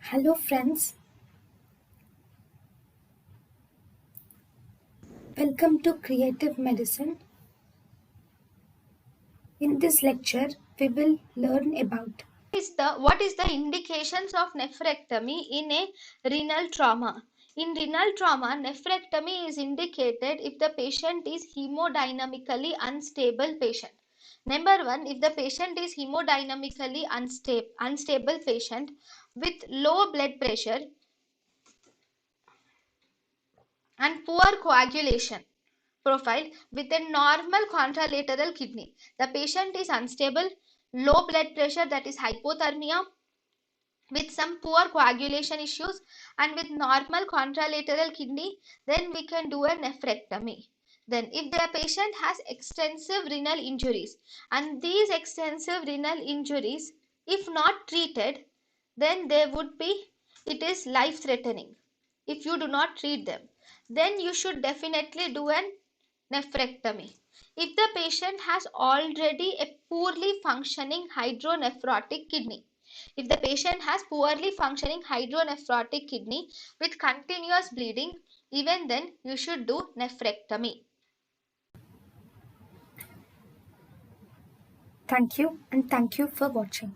Hello friends, welcome to Creative Medicine. In this lecture, we will learn about What is the indications of nephrectomy in a renal trauma? In renal trauma, nephrectomy is indicated if the patient is hemodynamically unstable patient. Number one, if the patient is hemodynamically unstable patient with low blood pressure and poor coagulation profile with a normal contralateral kidney. The patient is unstable, low blood pressure, that is hypothermia, with some poor coagulation issues and with normal contralateral kidney, then we can do a nephrectomy. Then if the patient has extensive renal injuries, and these extensive renal injuries, if not treated, then it is life threatening. If you do not treat them, then you should definitely do an nephrectomy. If the patient has already a poorly functioning hydronephrotic kidney, if the patient has poorly functioning hydronephrotic kidney with continuous bleeding, even then you should do nephrectomy. Thank you and thank you for watching.